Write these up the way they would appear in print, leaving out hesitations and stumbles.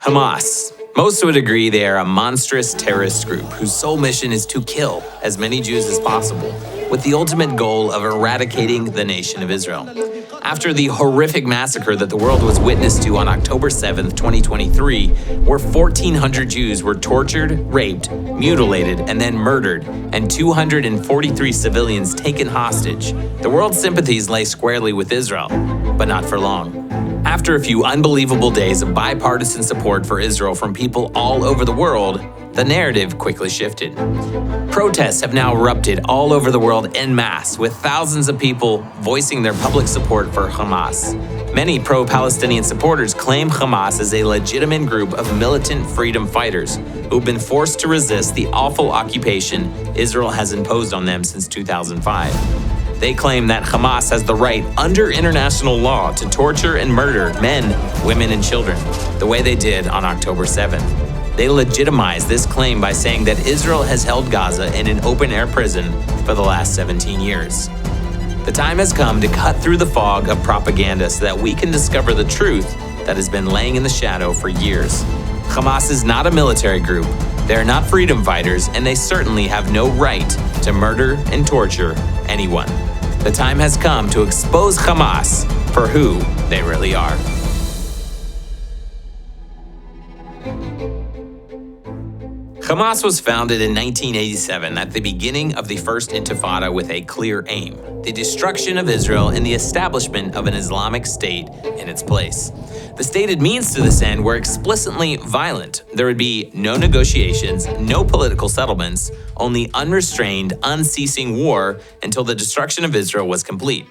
Hamas. Most would agree they are a monstrous terrorist group whose sole mission is to kill as many Jews as possible, with the ultimate goal of eradicating the nation of Israel. After the horrific massacre that the world was witness to on October 7, 2023, where 1,400 Jews were tortured, raped, mutilated, and then murdered, and 243 civilians taken hostage, the world's sympathies lay squarely with Israel, but not for long. After a few unbelievable days of bipartisan support for Israel from people all over the world, the narrative quickly shifted. Protests have now erupted all over the world en masse, with thousands of people voicing their public support for Hamas. Many pro-Palestinian supporters claim Hamas is a legitimate group of militant freedom fighters who've been forced to resist the awful occupation Israel has imposed on them since 2005. They claim that Hamas has the right under international law to torture and murder men, women, and children, the way they did on October 7th. They legitimize this claim by saying that Israel has held Gaza in an open-air prison for the last 17 years. The time has come to cut through the fog of propaganda so that we can discover the truth that has been laying in the shadow for years. Hamas is not a military group, they are not freedom fighters, and they certainly have no right to murder and torture anyone. The time has come to expose Hamas for who they really are. Hamas was founded in 1987 at the beginning of the First Intifada with a clear aim: the destruction of Israel and the establishment of an Islamic State in its place. The stated means to this end were explicitly violent. There would be no negotiations, no political settlements, only unrestrained, unceasing war until the destruction of Israel was complete.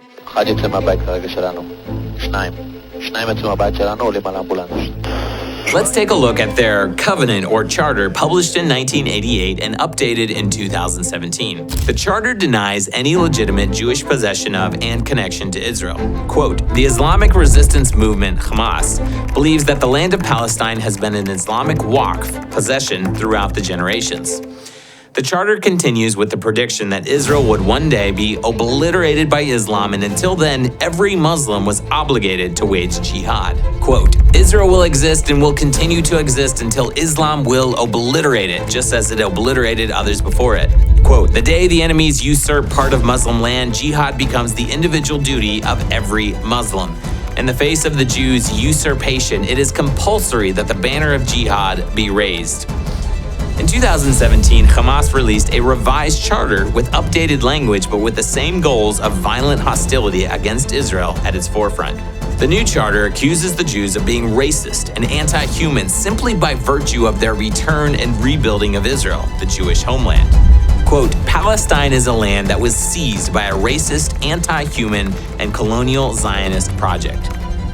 Let's take a look at their covenant or charter published in 1988 and updated in 2017. The charter denies any legitimate Jewish possession of and connection to Israel. Quote, "The Islamic resistance movement, Hamas, believes that the land of Palestine has been an Islamic waqf possession throughout the generations." The charter continues with the prediction that Israel would one day be obliterated by Islam, and until then, every Muslim was obligated to wage jihad. Quote, "Israel will exist and will continue to exist until Islam will obliterate it, just as it obliterated others before it." Quote, "The day the enemies usurp part of Muslim land, jihad becomes the individual duty of every Muslim. In the face of the Jews' usurpation, it is compulsory that the banner of jihad be raised." In 2017, Hamas released a revised charter with updated language but with the same goals of violent hostility against Israel at its forefront. The new charter accuses the Jews of being racist and anti-human simply by virtue of their return and rebuilding of Israel, the Jewish homeland. Quote, "Palestine is a land that was seized by a racist, anti-human, and colonial Zionist project."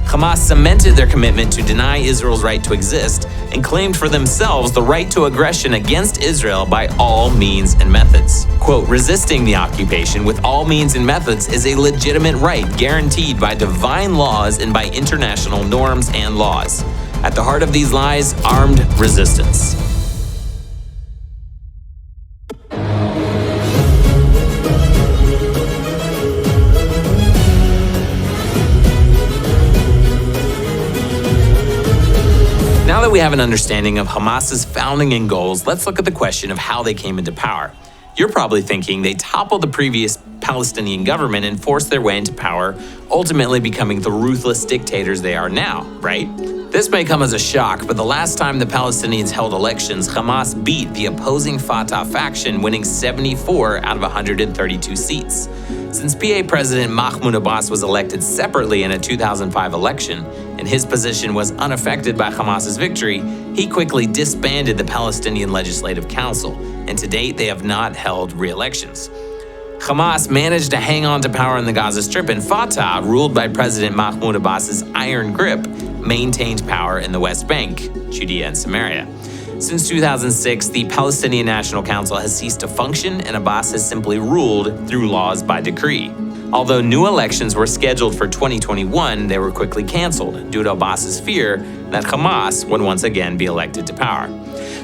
Hamas cemented their commitment to deny Israel's right to exist and claimed for themselves the right to aggression against Israel by all means and methods. Quote, "Resisting the occupation with all means and methods is a legitimate right guaranteed by divine laws and by international norms and laws. At the heart of these lies, armed resistance." Now that we have an understanding of Hamas's founding and goals, let's look at the question of how they came into power. You're probably thinking they toppled the previous Palestinian government and forced their way into power, ultimately becoming the ruthless dictators they are now, right? This may come as a shock, but the last time the Palestinians held elections, Hamas beat the opposing Fatah faction, winning 74 out of 132 seats. Since PA President Mahmoud Abbas was elected separately in a 2005 election, and his position was unaffected by Hamas's victory, he quickly disbanded the Palestinian Legislative Council, and to date they have not held re-elections. Hamas managed to hang on to power in the Gaza Strip, and Fatah, ruled by President Mahmoud Abbas's iron grip, maintained power in the West Bank, Judea and Samaria. Since 2006, the Palestinian National Council has ceased to function, and Abbas has simply ruled through laws by decree. Although new elections were scheduled for 2021, they were quickly canceled due to Abbas's fear that Hamas would once again be elected to power.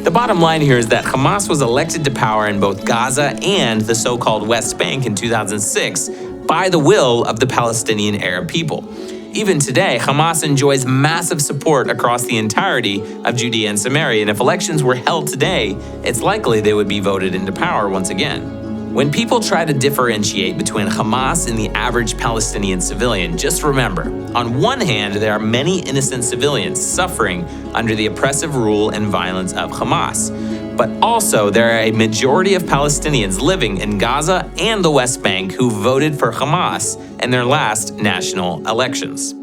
The bottom line here is that Hamas was elected to power in both Gaza and the so-called West Bank in 2006 by the will of the Palestinian Arab people. Even today, Hamas enjoys massive support across the entirety of Judea and Samaria, and if elections were held today, it's likely they would be voted into power once again. When people try to differentiate between Hamas and the average Palestinian civilian, just remember, on one hand, there are many innocent civilians suffering under the oppressive rule and violence of Hamas. But also, there are a majority of Palestinians living in Gaza and the West Bank who voted for Hamas in their last national elections.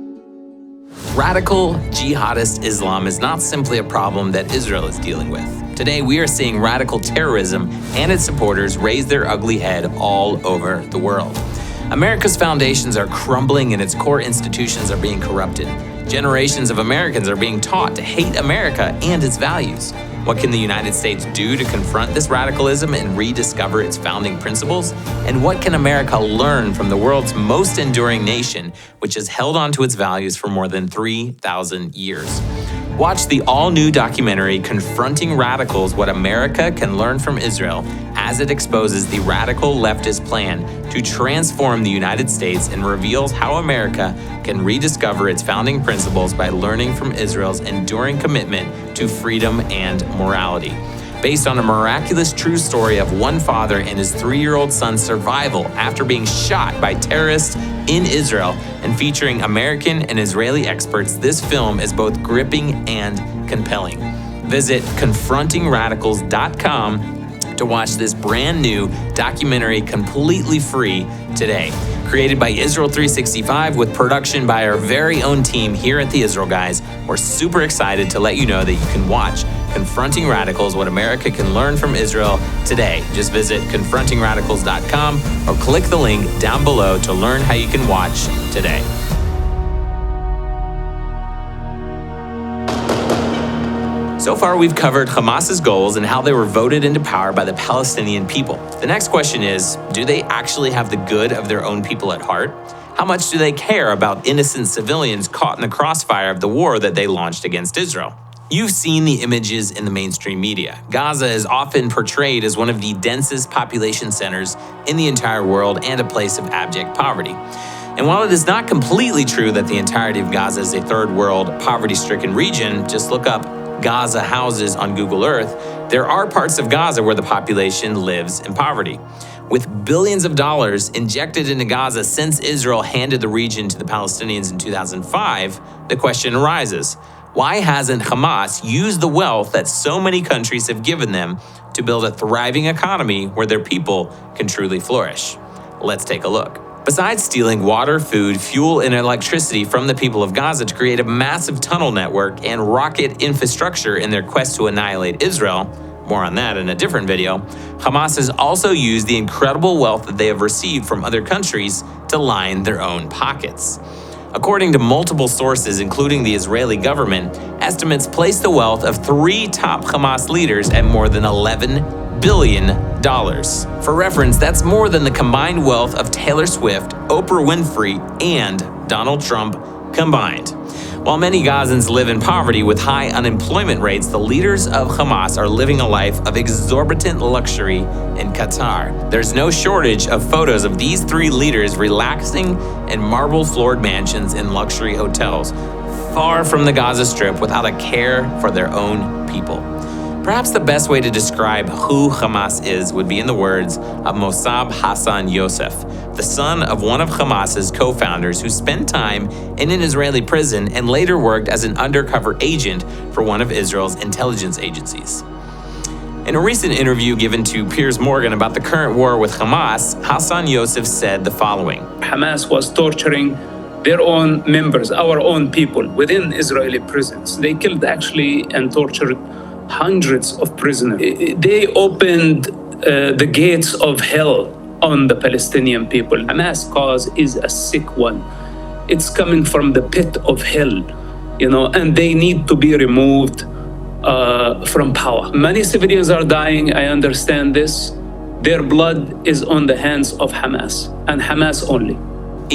Radical jihadist Islam is not simply a problem that Israel is dealing with. Today, we are seeing radical terrorism and its supporters raise their ugly head all over the world. America's foundations are crumbling and its core institutions are being corrupted. Generations of Americans are being taught to hate America and its values. What can the United States do to confront this radicalism and rediscover its founding principles? And what can America learn from the world's most enduring nation, which has held on to its values for more than 3,000 years? Watch the all-new documentary Confronting Radicals: What America Can Learn from Israel, as it exposes the radical leftist plan to transform the United States and reveals how America can rediscover its founding principles by learning from Israel's enduring commitment to freedom and morality. Based on a miraculous true story of one father and his 3-year-old son's survival after being shot by terrorists in Israel, and featuring American and Israeli experts, this film is both gripping and compelling. Visit confrontingradicals.com to watch this brand new documentary completely free today. Created by Israel 365 with production by our very own team here at the Israel Guys, we're super excited to let you know that you can watch Confronting Radicals: What America Can Learn from Israel today. Just visit confrontingradicals.com or click the link down below to learn how you can watch today. So far, we've covered Hamas's goals and how they were voted into power by the Palestinian people. The next question is, do they actually have the good of their own people at heart? How much do they care about innocent civilians caught in the crossfire of the war that they launched against Israel? You've seen the images in the mainstream media. Gaza is often portrayed as one of the densest population centers in the entire world and a place of abject poverty. And while it is not completely true that the entirety of Gaza is a third world poverty-stricken region, just look up Gaza houses on Google Earth, there are parts of Gaza where the population lives in poverty. With billions of dollars injected into Gaza since Israel handed the region to the Palestinians in 2005, the question arises, why hasn't Hamas used the wealth that so many countries have given them to build a thriving economy where their people can truly flourish? Let's take a look. Besides stealing water, food, fuel, and electricity from the people of Gaza to create a massive tunnel network and rocket infrastructure in their quest to annihilate Israel, more on that in a different video, Hamas has also used the incredible wealth that they have received from other countries to line their own pockets. According to multiple sources, including the Israeli government, estimates place the wealth of 3 top Hamas leaders at more than $11 billion. For reference, that's more than the combined wealth of Taylor Swift, Oprah Winfrey, and Donald Trump combined. While many Gazans live in poverty with high unemployment rates, the leaders of Hamas are living a life of exorbitant luxury in Qatar. There's no shortage of photos of these 3 leaders relaxing in marble-floored mansions in luxury hotels, far from the Gaza Strip without a care for their own people. Perhaps the best way to describe who Hamas is would be in the words of Mossab Hassan Youssef, the son of one of Hamas's co-founders who spent time in an Israeli prison and later worked as an undercover agent for one of Israel's intelligence agencies. In a recent interview given to Piers Morgan about the current war with Hamas, Hassan Youssef said the following. Hamas was torturing their own members, our own people, within Israeli prisons. They killed actually and tortured hundreds of prisoners. They opened the gates of hell on the Palestinian people. Hamas cause is a sick one. It's coming from the pit of hell, and they need to be removed from power. Many civilians are dying, I understand this. Their blood is on the hands of Hamas, and Hamas only.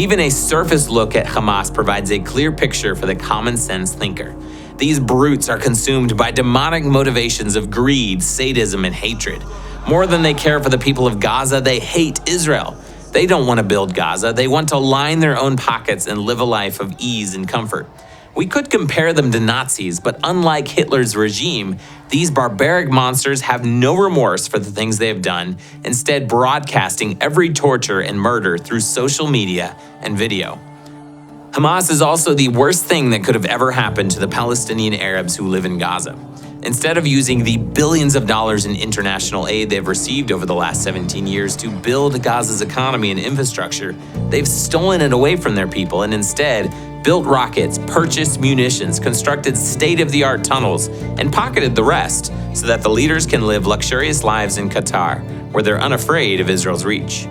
Even a surface look at Hamas provides a clear picture for the common sense thinker. These brutes are consumed by demonic motivations of greed, sadism, and hatred. More than they care for the people of Gaza, they hate Israel. They don't want to build Gaza. They want to line their own pockets and live a life of ease and comfort. We could compare them to Nazis, but unlike Hitler's regime, these barbaric monsters have no remorse for the things they have done, instead broadcasting every torture and murder through social media and video. Hamas is also the worst thing that could have ever happened to the Palestinian Arabs who live in Gaza. Instead of using the billions of dollars in international aid they've received over the last 17 years to build Gaza's economy and infrastructure, they've stolen it away from their people and instead built rockets, purchased munitions, constructed state-of-the-art tunnels, and pocketed the rest so that the leaders can live luxurious lives in Qatar, where they're unafraid of Israel's reach.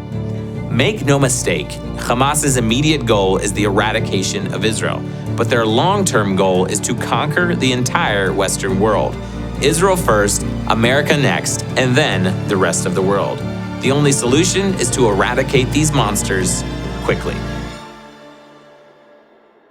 Make no mistake, Hamas's immediate goal is the eradication of Israel, but their long-term goal is to conquer the entire Western world. Israel first, America next, and then the rest of the world. The only solution is to eradicate these monsters quickly.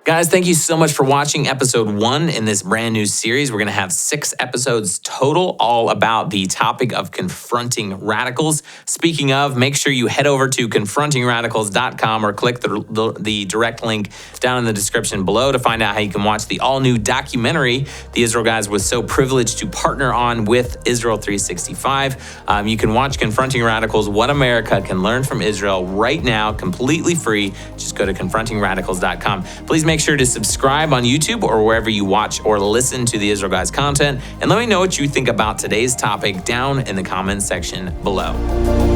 Guys, thank you so much for watching episode 1 in this brand new series. We're going to have 6 episodes total, all about the topic of confronting radicals. Speaking of, make sure you head over to confrontingradicals.com or click the direct link down in the description below to find out how you can watch the all-new documentary the Israel Guys was so privileged to partner on with Israel 365. You can watch Confronting Radicals, What America Can Learn from Israel right now, completely free. Just go to confrontingradicals.com. Please make sure to subscribe on YouTube or wherever you watch or listen to the Israel Guys content. And let me know what you think about today's topic down in the comments section below.